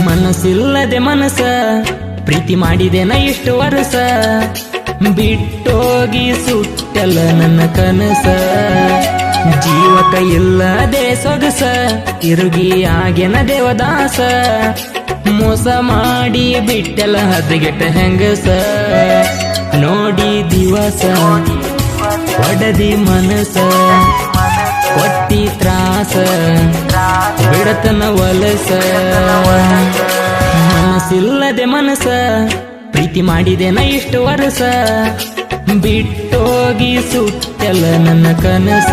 ಮನಸ್ಸಿಲ್ಲದೆ ಮನಸ್ಸ ಪ್ರೀತಿ ಮಾಡಿದೆನ ಇಷ್ಟು ವರ್ಷ ಬಿಟ್ಟೋಗಿ ಸುಟ್ಟಲ್ಲ ನನ್ನ ಕನಸ ಜೀವಕ ಇಲ್ಲದೆ ಸೊಗಸ ತಿರುಗಿ ಆಗ್ಯನ ದೇವದಾಸ ಮೋಸ ಮಾಡಿ ಬಿಟ್ಟಲ್ಲ ಹದಗೆಟ್ಟ ಹೆಂಗಸ ನೋಡಿ ದಿವಸ ಒಡದಿ ಮನಸ ಒಟ್ಟಿ ತ್ರಾಸ ಬಿಡತನ ವಲಸ ಮನಸ್ಸಿಲ್ಲದೆ ಮನಸ ಪ್ರೀತಿ ಮಾಡಿದೆನ ಇಷ್ಟು ವರ್ಷ ಬಿಟ್ಟೋಗಿ ಸುಟ್ಟಲ್ಲ ನನ್ನ ಕನಸ.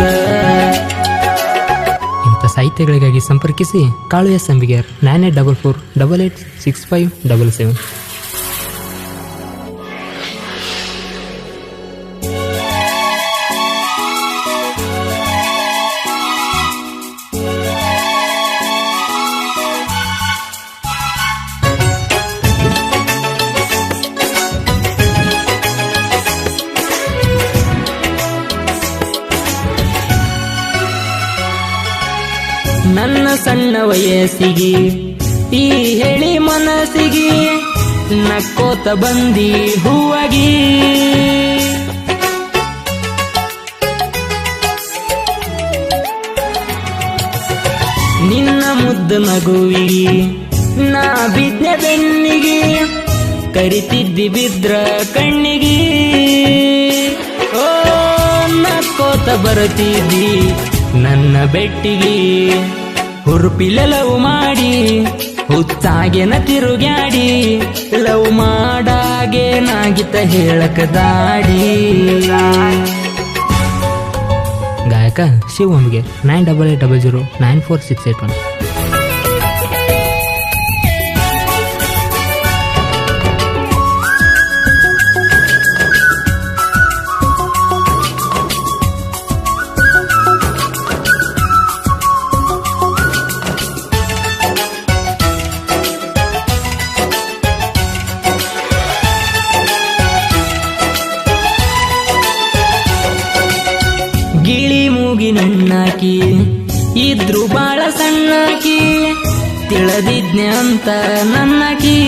ಇಂಥ ಸಾಹಿತ್ಯಗಳಿಗಾಗಿ ಸಂಪರ್ಕಿಸಿ ಕಾಳು ಎಸ್ ಅಂಬಿಗೇರ್ 9844886577. ನನ್ನ ಸಣ್ಣ ವಯಸ್ಸಿಗೆ ಈ ಹೇಳಿ ಮನಸ್ಸಿಗೆ ನಕ್ಕೋತ ಬಂದಿ ಹೂವಾಗಿ ನಿನ್ನ ಮುದ್ದು ನಗುವಿಗೆ ನಾ ಬಿದ್ದ ಬೆನ್ನಿಗೆ ಕರಿತಿದ್ದಿ ಬಿದ್ರ ಕಣ್ಣಿಗೆ ಓ ನಕ್ಕೋತ ಬರುತ್ತಿದ್ದಿ ನನ್ನ ಬೆಟ್ಟಿಗೆ ಹುರುಪಿಲೆ ಲವ್ ಮಾಡಿ ಹುತ್ತಾಗೆನ ತಿರುಗ್ಯಾಡಿ ಲವ್ ಮಾಡಾಗೆ ನಾಗಿತ ಹೇಳಕ ದಾಡಿ. ಗಾಯಕ ಶಿವ ಅಂಬಿಗೇರ್ 9880094681. ಗಿಳಿ ಮೂಗಿನಣ್ಣಾಕಿ ಇದ್ರು ಬಾಳ ಸಣ್ಣಾಕಿ ತಿಳಿದಿದ್ನೆ ಅಂತ ನನ್ನಕಿ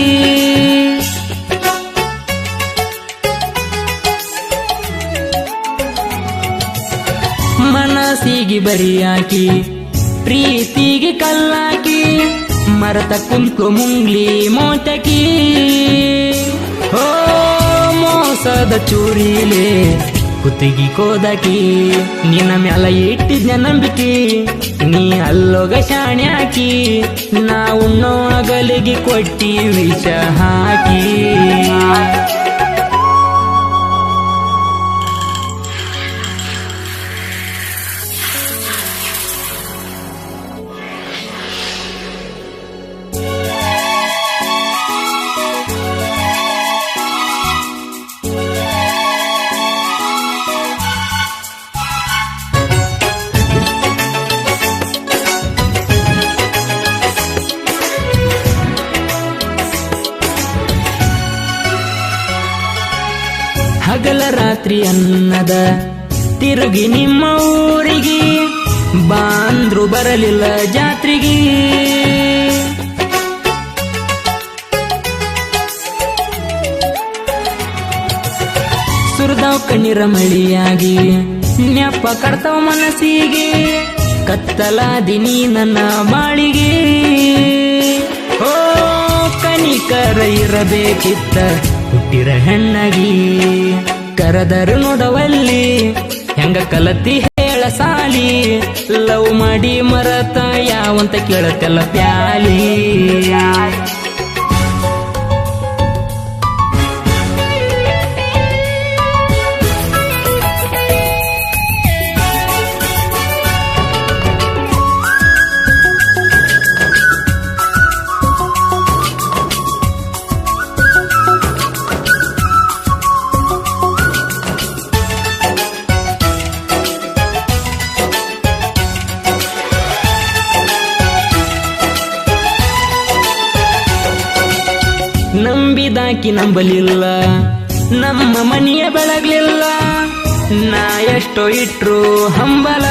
ಮನಸ್ಸಿಗೆ ಬರಿಯಾಕಿ ಪ್ರೀತಿಗೆ ಕಲ್ಲಾಕಿ ಮರತ ಕುಂತ್ಲು ಮುಂಗ್ಲಿ ಮೋಟಕಿ ಓ ಮೋಸದ ಚೂರಿಲೆ ಕುತ್ತಿಗೆ ಕೋದಕಿ ನಿನ್ನ ಮ್ಯಾಲ ಇಟ್ಟಿದ್ನ ನಂಬಿಕೆ ನೀ ಅಲ್ಲೋಗ ಶಾಣ್ಯಾಕಿ ನಾ ಉಣ್ಣೋ ಅಗಲಿಗೆ ಕೊಟ್ಟಿ ವಿಷ ಹಾಕಿ. ಹಗಲ ರಾತ್ರಿ ಅನ್ನದ ತಿರುಗಿ ನಿಮ್ಮ ಊರಿಗೆ ಬಾಂದ್ರು ಬರಲಿಲ್ಲ ಜಾತ್ರೆಗೆ ಸುರದಾವ್ ಕಣ್ಣೀರ ಮಳಿಯಾಗಿ ನೆಪ ಕಡ್ತಾವ ಮನಸ್ಸಿಗೆ ಕತ್ತಲಾದಿನಿ ನನ್ನ ಬಾಳಿಗೆ ಓ ಕನಿಕರ ಇರಬೇಕಿತ್ತ ಹುಟ್ಟಿರ ಹೆಣ್ಣಗಿ ಕರದರು ನೋಡವಲ್ಲಿ ಹೆಂಗ ಕಲತಿ ಹೇಳ ಸಾಲಿ ಲವ್ ಮಾಡಿ ಮರತ ಯಾವಂತ ಕೇಳತೆಲ್ಲ ಪ್ಯಾಲಿ. ನಂಬಿದಾಕಿ ನಂಬಲಿಲ್ಲ ನಮ್ಮ ಮನೆಯ ಬೆಳಗ್ಲಿಲ್ಲ ನಾ ಎಷ್ಟೋ ಇಟ್ರು ಹಂಬಲ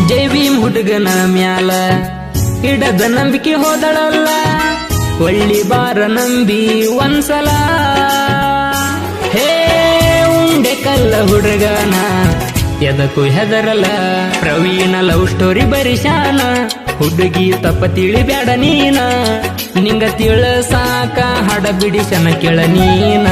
ಜೈ ಭೀಮ್ ಹುಡುಗನ ಮ್ಯಾಲ ಇಡದ ನಂಬಿಕೆ ಹೋದಳಲ್ಲ ಒಳ್ಳಿ ಬಾರ ನಂಬಿ ಒಂದ್ಸಲ ಹೇ ಉಂಡೆ ಕಲ್ಲ ಹುಡುಗನ ಎದಕ್ಕೂ ಹೆದರಲ್ಲ ಪ್ರವೀಣ ಲವ್ ಸ್ಟೋರಿ ಬರಿಶಾನ ಹುಡುಗಿ ತಪ್ಪ ತಿಳಿಬ್ಯಾಡ ನೀನ ನಿಂಗ ಸಾಕ ಹಾಡ ಬಿಡಿಸನ ಕೇಳ ನೀನ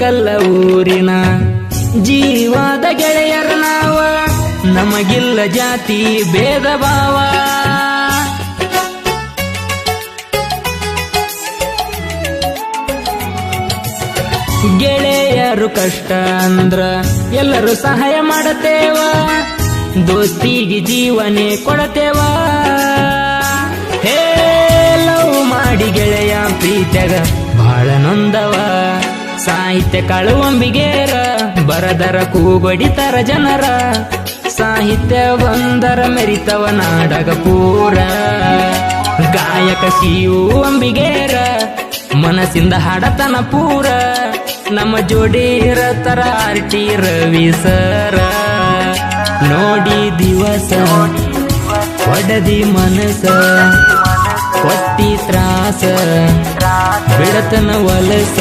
ಕಲ್ಲ ಊರಿನ ಜೀವಾದ ಗೆಳೆಯರ ನಾವ ನಮಗಿಲ್ಲ ಜಾತಿ ಭೇದ ಭಾವ ಗೆಳೆಯರು ಕಷ್ಟ ಅಂದ್ರ ಎಲ್ಲರೂ ಸಹಾಯ ಮಾಡತೇವ ದೋಸ್ತಿಗೆ ಜೀವನೇ ಕೊಡತೇವ ಹೇ ಲವ್ ಮಾಡಿ ಗೆಳೆಯ ಪ್ರೀತ್ಯಾಗ ಬಹಳ ನೊಂದವ ಸಾಹಿತ್ಯ ಕಾಳುವಂಬಿಗೇರ ಬರದರ ಕೂಗೊಡಿತರ ಜನರ ಸಾಹಿತ್ಯ ಬಂದರ ಮೆರಿತವ ನಾಡಗ ಪೂರ ಗಾಯಕ ಶಿವು ಅಂಬಿಗೇರ ಮನಸ್ಸಿಂದ ಹಾಡತನ ಪೂರ ನಮ್ಮ ಜೋಡಿ ಇರತರ ಆರ್ಟಿ ರವಿ ಸರ ನೋಡಿ ದಿವಸ ಒಡದಿ ಮನಸ ಕೊಟ್ಟಿ ತ್ರಾಸ ಬಿಡತನ ವಲಸ